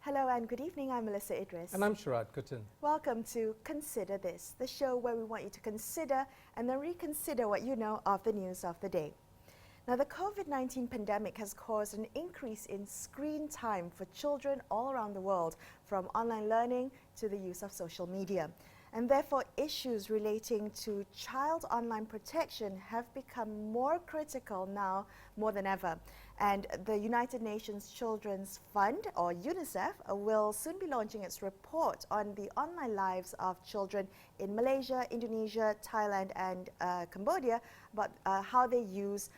Hello and good evening, I'm Melisa Idris. And I'm Sharaad Kuttan. Welcome to Consider This, the show where we want you to consider and then reconsider what you know of the news of the day. Now, the COVID-19 pandemic has caused an increase in screen time for children all around the world, from online learning to the use of social media. And therefore, issues relating to child online protection have become more critical now more than ever. And the United Nations Children's Fund, or Unicef, will soon be launching its report on the online lives of children in Malaysia, Indonesia, Thailand and Cambodia, about how they use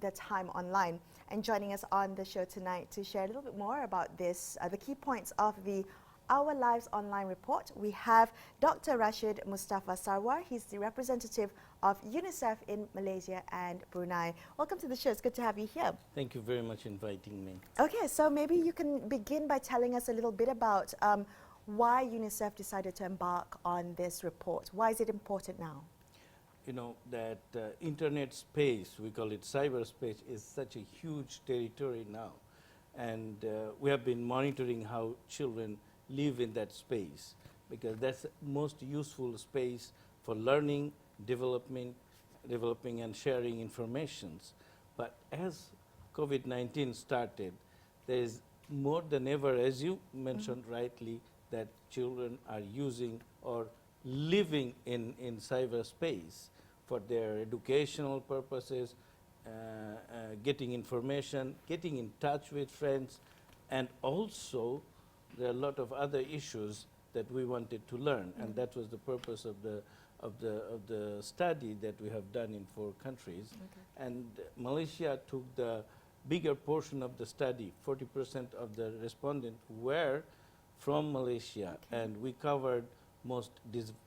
their time online. And joining us on the show tonight to share a little bit more about this, the key points of the Our Lives Online report, we have Dr Rashed Mustafa Sarwar. He's the representative of UNICEF in Malaysia and Brunei. Welcome to the show. It's good to have you here. Thank you very much for inviting me. Okay, so maybe you can begin by telling us a little bit about why UNICEF decided to embark on this report. Why is it important now? You know that internet space, we call it cyberspace, is such a huge territory now. And we have been monitoring how children live in that space, because that's the most useful space for learning, developing and sharing informations. But as COVID-19 started, there is more than ever, as you mentioned rightly, that children are using or living in cyberspace for their educational purposes, getting information, getting in touch with friends, and also there are a lot of other issues that we wanted to learn, and that was the purpose of the study that we have done in 4 countries. Okay. And Malaysia took the bigger portion of the study. 40% of the respondents were from Malaysia, okay. And we covered most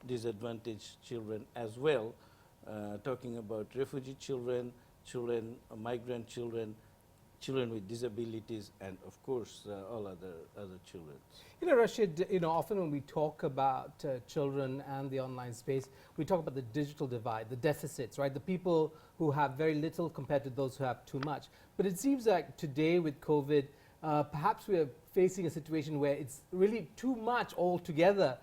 disadvantaged children as well, talking about refugee children, migrant children, children with disabilities, and of course all other children. You know, Rashed, often when we talk about children and the online space, we talk about the digital divide, the deficits, right? The people who have very little compared to those who have too much. But it seems like today with COVID, perhaps we are facing a situation where it's really too much altogether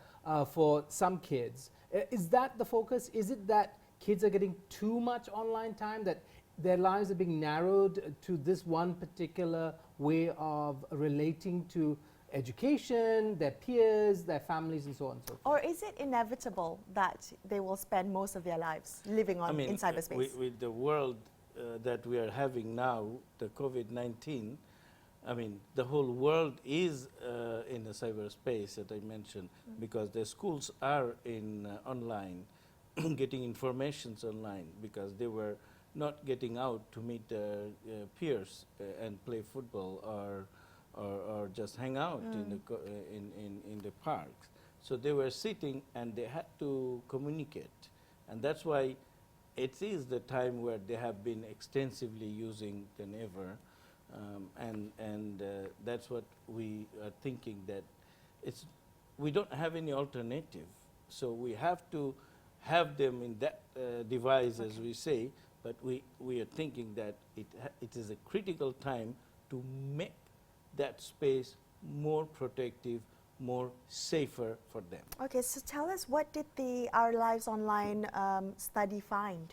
for some kids. Is that the focus? Is it that kids are getting too much online time, that their lives are being narrowed to this one particular way of relating to education, their peers, their families, and so on and so forth? Or is it inevitable that they will spend most of their lives living in cyberspace? With the world that we are having now, the COVID-19, I mean, the whole world is in the cyberspace that I mentioned, because the schools are in online, getting informations online, because they were not getting out to meet peers and play football or just hang out in the parks. So they were sitting and they had to communicate, and that's why it is the time where they have been extensively using than ever, and that's what we are thinking, that we don't have any alternative, so we have to have them in that device, as we say. But we are thinking that it is a critical time to make that space more protective, more safer for them. Okay, so tell us, what did the Our Lives Online study find?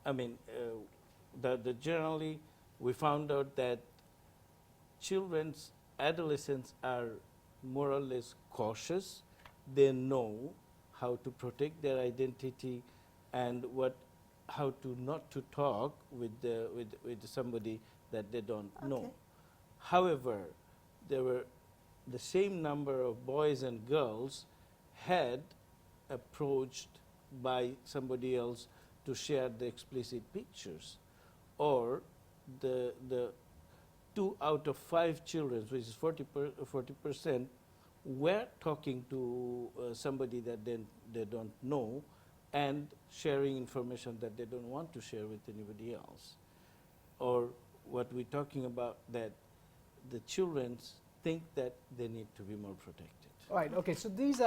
I mean, generally we found out that adolescents are more or less cautious. They know how to protect their identity and how to not to talk with somebody that they don't know. However, there were the same number of boys and girls had approached by somebody else to share the explicit pictures, or the 2 out of 5 children, which is 40%, were talking to somebody that they don't know, and sharing information that they don't want to share with anybody else. Or what we're talking about, that the children think that they need to be more protected. Right, okay, so these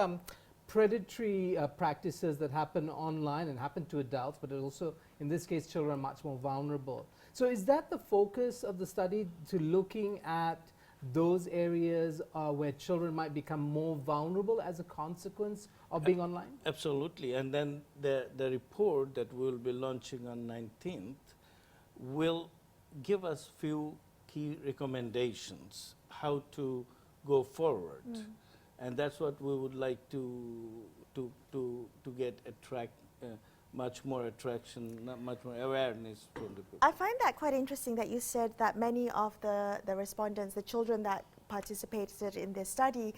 predatory practices that happen online and happen to adults, but also, in this case, children are much more vulnerable. So is that the focus of the study, to looking at those areas where children might become more vulnerable as a consequence of being online? Absolutely. And then the report that we'll be launching on 19th will give us few key recommendations how to go forward. And that's what we would like to get much more attraction, much more awareness from the people. I find that quite interesting that you said that many of the respondents, the children that participated in this study,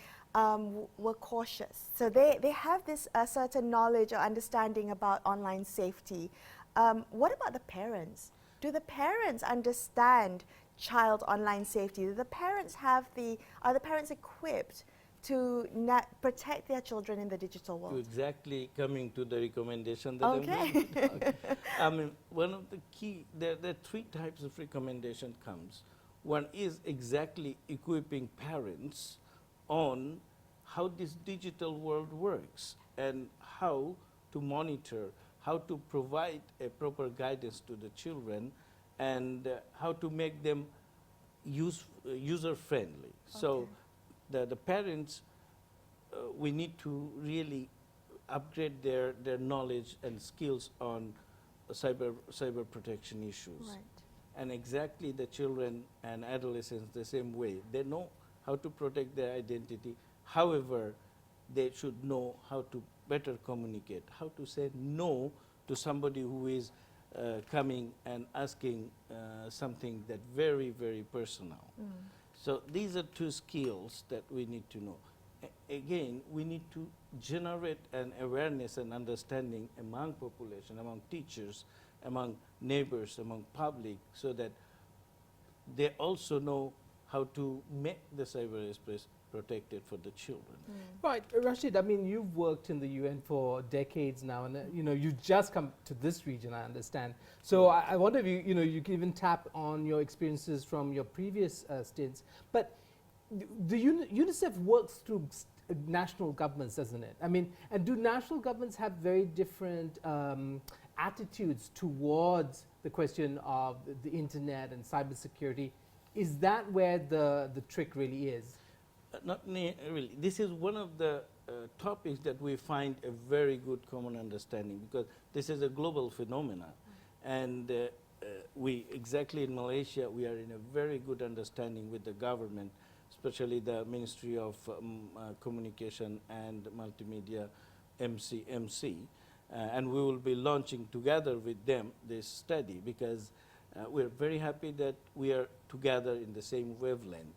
were cautious. So they have this certain knowledge or understanding about online safety. What about the parents? Do the parents understand child online safety? Do the parents are the parents equipped to protect their children in the digital world? Exactly, coming to the recommendation that Okay. I'm going to talk. I mean, one of the key, there are three types of recommendation comes. One is exactly equipping parents on how this digital world works and how to monitor, how to provide a proper guidance to the children, and how to make them user-friendly. So the parents, we need to really upgrade their knowledge and skills on cyber protection issues. Right. And exactly the children and adolescents the same way. They know how to protect their identity. However, they should know how to better communicate, how to say no to somebody who is coming and asking something that very, very personal. So these are two skills that we need to know. Again, we need to generate an awareness and understanding among population, among teachers, among neighbors, among public, so that they also know how to make the cyberspace protected for the children. Right, Rashed, I mean, you've worked in the UN for decades now, and you know, you just come to this region, I understand. So I wonder if you can even tap on your experiences from your previous stints. But the UNICEF works through national governments, doesn't it? I mean, and do national governments have very different attitudes towards the question of the internet and cybersecurity? Is that where the trick really is? Not really. This is one of the topics that we find a very good common understanding, because this is a global phenomenon. And we, exactly in Malaysia, we are in a very good understanding with the government, especially the Ministry of Communication and Multimedia, MC. And we will be launching together with them this study, because we're very happy that we are together in the same wavelength.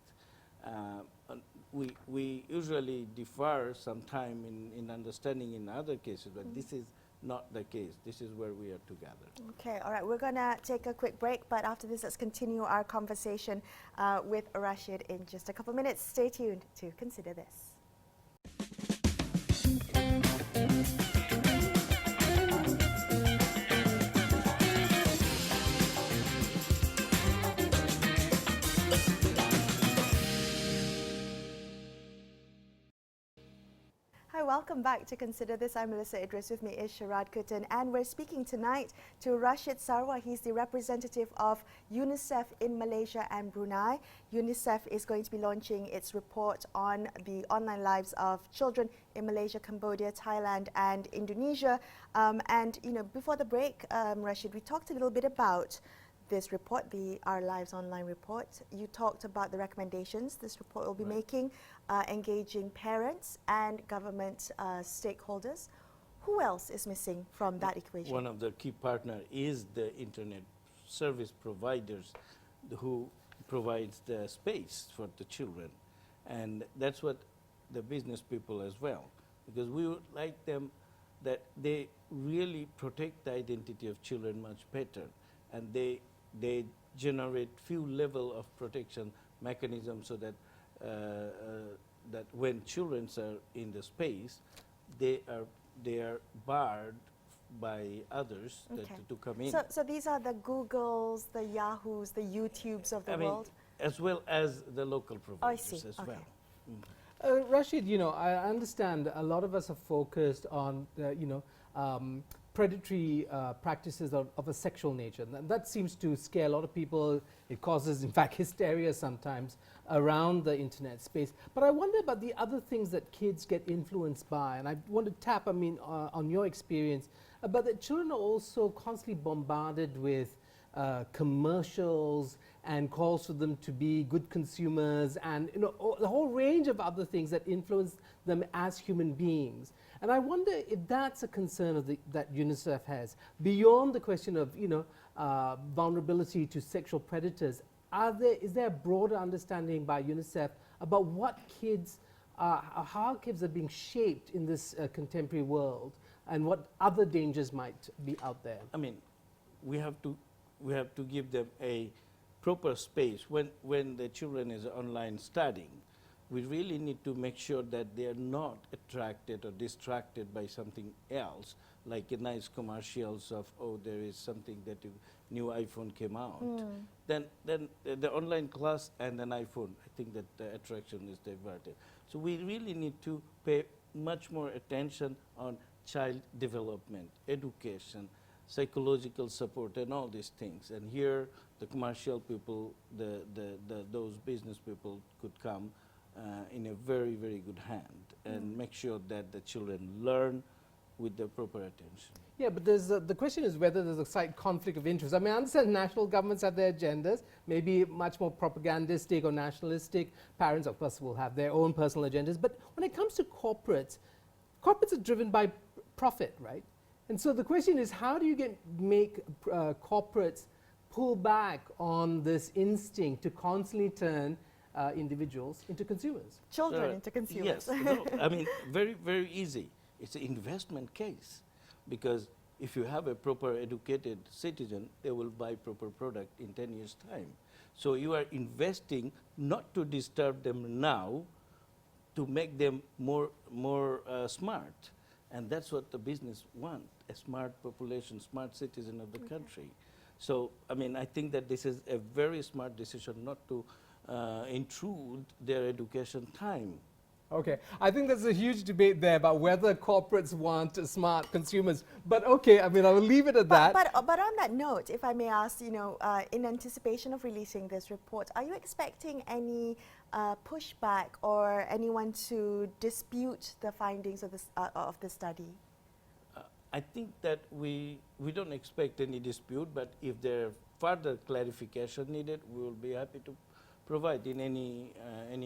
We usually differ sometime in understanding in other cases, but this is not the case. This is where we are together. Okay, all right, we're going to take a quick break, but after this, let's continue our conversation with Rashed in just a couple minutes. Stay tuned to Consider This. Hi, welcome back to Consider This. I'm Melisa Idris. With me is Sharaad Kuttan, and we're speaking tonight to Rashed Sarwar. He's the representative of UNICEF in Malaysia and Brunei. UNICEF is going to be launching its report on the online lives of children in Malaysia, Cambodia, Thailand, and Indonesia. And before the break, Rashed, we talked a little bit about this report, the Our Lives Online report. You talked about the recommendations this report will be making, engaging parents and government stakeholders. Who else is missing from that equation? One of the key partners is the internet service providers who provides the space for the children. And that's what the business people as well, because we would like them that they really protect the identity of children much better, and they generate few level of protection mechanisms, so that that when children are in the space, they are barred by others to come in. So these are the Googles, the Yahoos, the YouTubes of the world? As well as the local providers as well. Rashed, I understand a lot of us are focused on, predatory practices of a sexual nature. And that seems to scare a lot of people. It causes, in fact, hysteria sometimes around the internet space. But I wonder about the other things that kids get influenced by. And I want to tap, on your experience, about that children are also constantly bombarded with commercials and calls for them to be good consumers, and the whole range of other things that influence them as human beings. And I wonder if that's a concern of that UNICEF has, beyond the question of vulnerability to sexual predators. Is there a broader understanding by UNICEF about what kids, how kids are being shaped in this contemporary world, and what other dangers might be out there? I mean, we have to give them a proper space when the children is online studying. We really need to make sure that they are not attracted or distracted by something else, like a nice commercials of, oh, there is something that new iPhone came out. Then the online class and an iPhone, I think that the attraction is diverted. So we really need to pay much more attention on child development, education, psychological support, and all these things. And here, the commercial people, those business people could come in a very, very good hand and make sure that the children learn with the proper attention. Yeah, but there's the question is whether there's a slight conflict of interest. I mean, I understand national governments have their agendas, maybe much more propagandistic or nationalistic. Parents, of course, will have their own personal agendas. But when it comes to corporates are driven by profit, right? And so the question is, how do you make corporates pull back on this instinct to constantly turn individuals into consumers? Children into consumers. Yes, no, I mean, very, very easy. It's an investment case, because if you have a proper educated citizen, they will buy proper product in 10 years' time. So you are investing not to disturb them now, to make them more smart. And that's what the business want, a smart population, smart citizen of the country. So, I mean, I think that this is a very smart decision not to intrude their education time. Okay, I think there's a huge debate there about whether corporates want smart consumers. But okay, I mean, I will leave it at that. But on that note, if I may ask, in anticipation of releasing this report, are you expecting any pushback or anyone to dispute the findings of the study? I think that we don't expect any dispute, but if there are further clarification needed, we will be happy to provide in any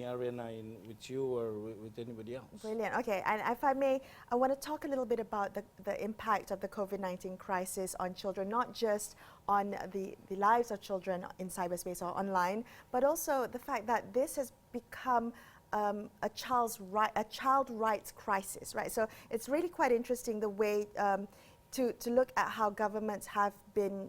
arena with you or with anybody else. Brilliant. Okay, and if I may, I want to talk a little bit about the impact of the COVID-19 crisis on children, not just on the lives of children in cyberspace or online, but also the fact that this has become a child rights crisis, right? So it's really quite interesting the way to look at how governments have been,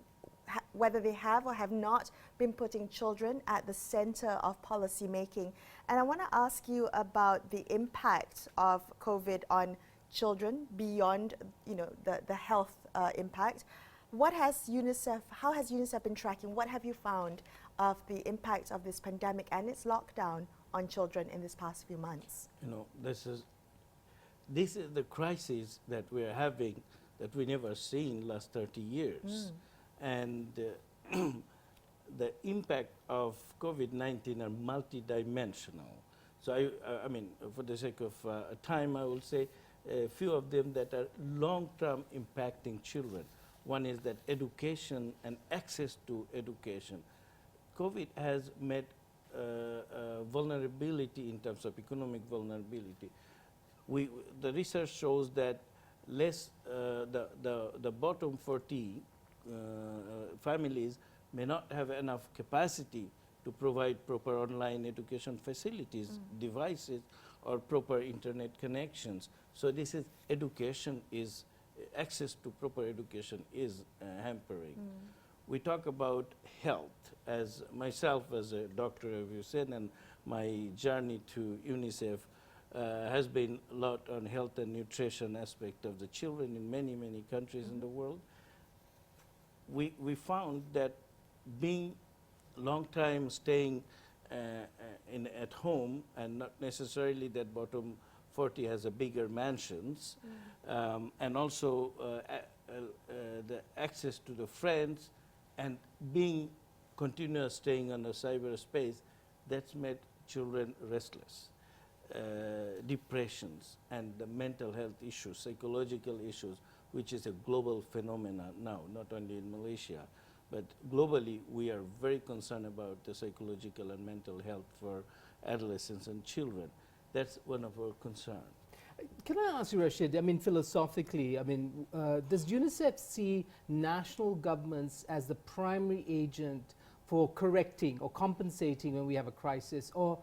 whether they have or have not been putting children at the center of policy making. And I want to ask you about the impact of COVID on children beyond, the health impact. How has UNICEF been tracking? What have you found of the impact of this pandemic and its lockdown on children in this past few months? This is the crisis that we're having that we never seen last 30 years. And the impact of COVID-19 are multidimensional. So I mean, for the sake of time, I will say a few of them that are long-term impacting children. One is that education and access to education. COVID has made vulnerability in terms of economic vulnerability. The research shows that the bottom 40 families may not have enough capacity to provide proper online education facilities, devices, or proper internet connections. So this is access to proper education is hampering. We talk about health. As myself as a doctor, as you said, and my journey to UNICEF has been a lot on health and nutrition aspect of the children in many, many countries in the world. We found that being long time staying at home, and not necessarily that bottom 40 has a bigger mansions, and also the access to the friends and being continuous staying on the cyberspace, that's made children restless. Depressions and the mental health issues, psychological issues, which is a global phenomenon now, not only in Malaysia, but globally we are very concerned about the psychological and mental health for adolescents and children. That's one of our concerns. Can I ask you, Rashed, I mean, philosophically, I mean, does UNICEF see national governments as the primary agent for correcting or compensating when we have a crisis, or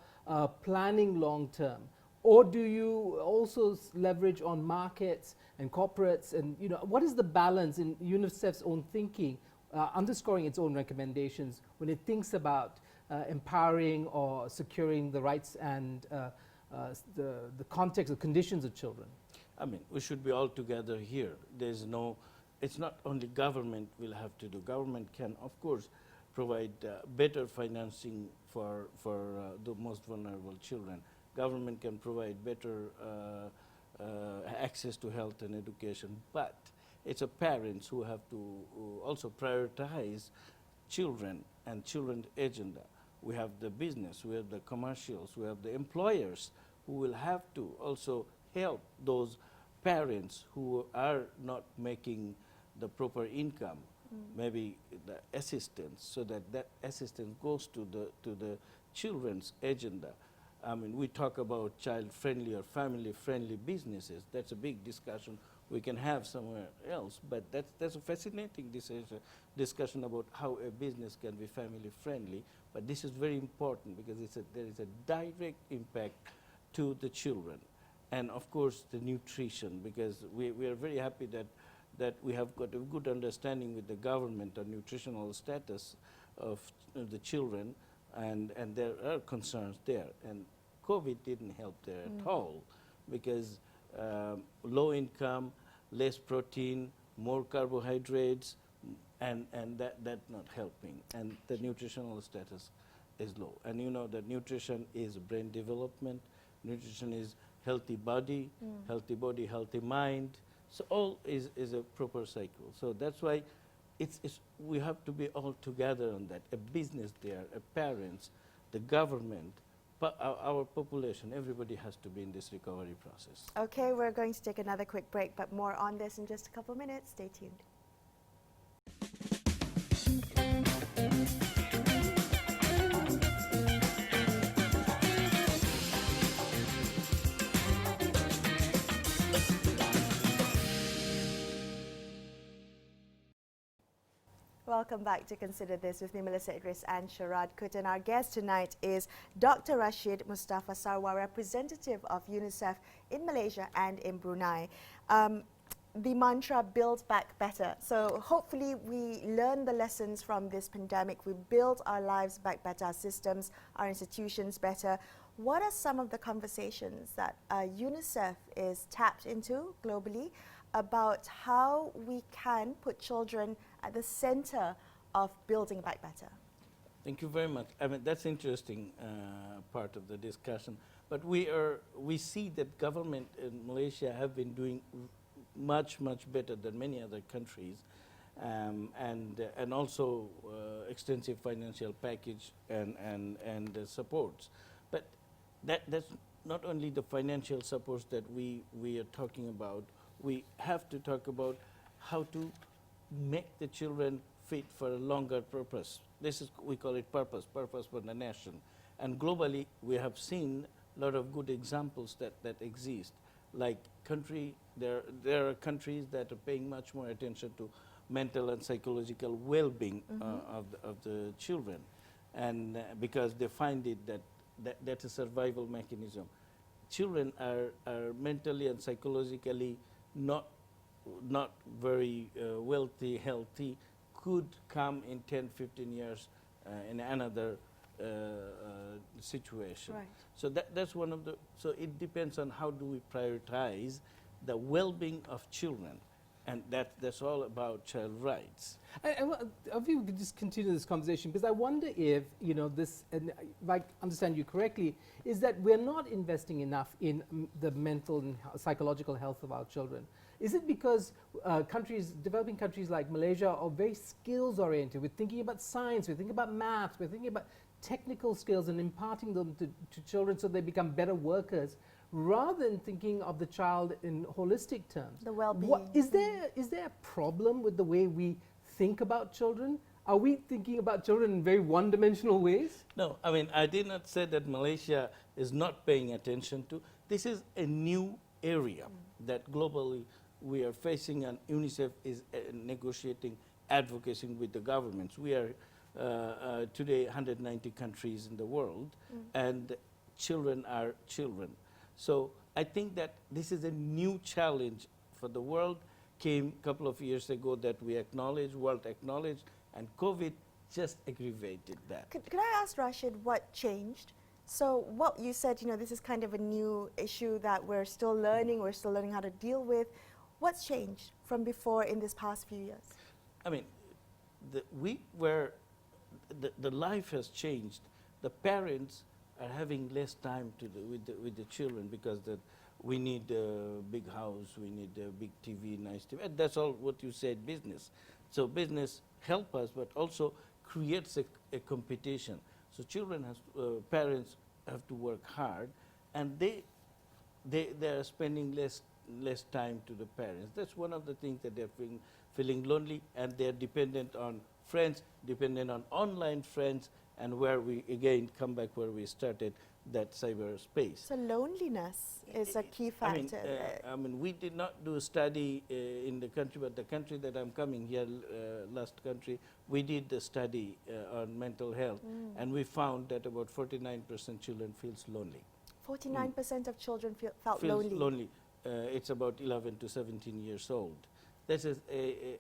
planning long term? Or do you also leverage on markets and corporates? And what is the balance in UNICEF's own thinking, underscoring its own recommendations when it thinks about empowering or securing the rights and the context, the conditions of children? I mean, we should be all together here. There's no, it's not only government will have to do. Government can, of course, provide better financing for the most vulnerable children. Government can provide better access to health and education, but it's the parents who have to also prioritize children and children's agenda. We have the business, we have the commercials, we have the employers who will have to also help those parents who are not making the proper income, maybe the assistance, so that that assistance goes to the children's agenda. I mean, we talk about child-friendly or family-friendly businesses. That's a big discussion we can have somewhere else, but that's a fascinating discussion about how a business can be family-friendly. But this is very important because there is a direct impact to the children. And of course, the nutrition, because we are very happy that we have got a good understanding with the government on nutritional status of the children, and there are concerns there. And COVID didn't help there at all, because low income, less protein, more carbohydrates, and that's not helping. And the nutritional status is low. And you know that nutrition is brain development, nutrition is healthy body, healthy mind. So all is a proper cycle. So that's why we have to be all together on that. A business there, a parents, the government, our population, everybody has to be in this recovery process. Okay, we're going to take another quick break, but more on this in just a couple minutes. Stay tuned. Welcome back to Consider This with me, Melisa Idris and Sharaad Kuttan. Our guest tonight is Dr Rashed Mustafa Sarwar, representative of UNICEF in Malaysia and in Brunei. The mantra, build back better. So hopefully we learn the lessons from this pandemic. We build our lives back better, our systems, our institutions better. What are some of the conversations that UNICEF is tapped into globally about how we can put children at the center of building back better? Thank you very much. I mean, that's interesting part of the discussion. But we see that government in Malaysia have been doing much better than many other countries, and also extensive financial package and supports. But that's not only the financial supports that we are talking about. We have to talk about how to make the children fit for a longer purpose. This is, we call it purpose for the nation. And globally, we have seen a lot of good examples that exist. Like there are countries that are paying much more attention to mental and psychological well-being of the children, and because they find it that's a survival mechanism. Children are mentally and psychologically not very wealthy, healthy, could come in 10, 15 years in another situation. Right. So that's one of the, so it depends on how do we prioritize the well-being of children And that's all about child rights. If you could just continue this conversation, because I wonder if, you know, this, and if I understand you correctly, is that we're not investing enough in the mental and psychological health of our children. Is it because developing countries like Malaysia are very skills oriented? We're thinking about science, we're thinking about math, we're thinking about technical skills and imparting them to children so they become better workers, rather than thinking of the child in holistic terms. The well-being. Is there a problem with the way we think about children? Are we thinking about children in very one-dimensional ways? No, I mean, I did not say that Malaysia is not paying attention to. This is a new area that globally we are facing, and UNICEF is negotiating, advocating with the governments. We are today 190 countries in the world, and children are children. So I think that this is a new challenge for the world. Came a couple of years ago that we acknowledged, world acknowledged, and COVID just aggravated that. Could I ask Rashed what changed? So what you said, you know, this is kind of a new issue that we're still learning how to deal with. What's changed from before in this past few years? I mean, the life has changed. The parents are having less time to do with the children because we need a big house, we need a big TV, nice TV. And that's all what you said, business. So business help us, but also creates a competition. So parents have to work hard, and they are spending less time to the parents. That's one of the things that they're feeling lonely, and they're dependent on friends, dependent on online friends, and where we again come back where we started, that cyberspace. So loneliness is a key factor. I mean, we did not do a study in the country, but the country that I'm coming here, last country, we did the study on mental health, and we found that about 49% children feels lonely. 49% of children felt lonely. It's about 11 to 17 years old. This is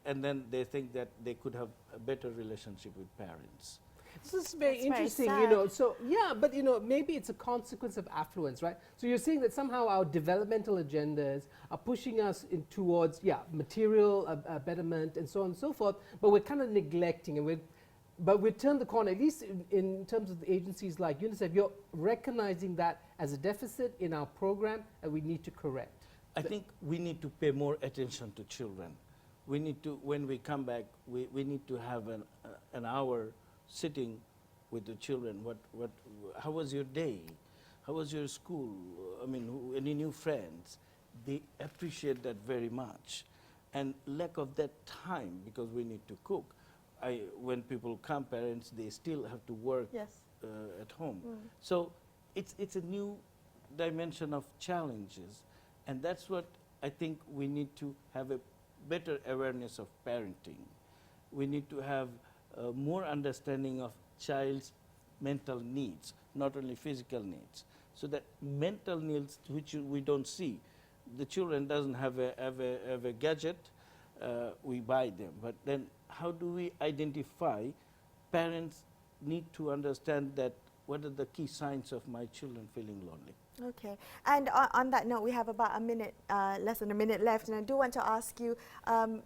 and then they think that they could have a better relationship with parents. This is very That's interesting, very you know. sad. So yeah, but you know, maybe it's a consequence of affluence, right? So you're saying that somehow our developmental agendas are pushing us towards material betterment and so on and so forth, but we're kind of neglecting, and we've turned the corner. At least in terms of the agencies like UNICEF, you're recognizing that as a deficit in our program, and we need to correct. I think we need to pay more attention to children. We need to, when we come back, we need to have an hour sitting with the children. How was your day? How was your school? I mean, any new friends? They appreciate that very much. And lack of that time, because we need to cook. When people come, parents, they still have to work at home. So it's a new dimension of challenges. And that's what I think we need to have a better awareness of parenting. We need to have more understanding of child's mental needs, not only physical needs. So that mental needs, which we don't see. The children doesn't have a gadget, we buy them. But then how do we identify? Parents need to understand that what are the key signs of my children feeling lonely. Okay, and on that note, we have about a minute, less than a minute left, and I do want to ask you,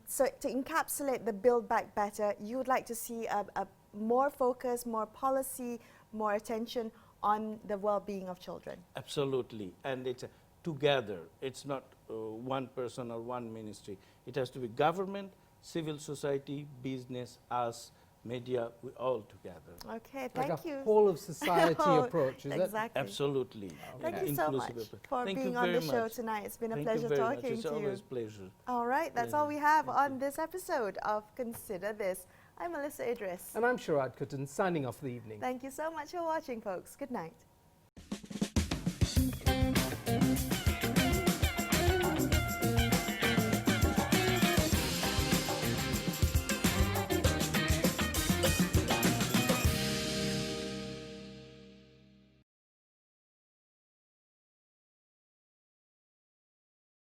so to encapsulate the Build Back Better, you would like to see a more focus, more policy, more attention on the well-being of children. Absolutely, and it's together. It's not one person or one ministry. It has to be government, civil society, business, us, media, we all together. Okay, thank you. Like a whole of society approach, is exactly. Absolutely. Thank you so much for being on the show tonight. It's been a pleasure talking to you. It's always a pleasure. All right, that's all we have on this episode of Consider This. I'm Melisa Idris. And I'm Sharaad Kuttan, signing off for the evening. Thank you so much for watching, folks. Good night.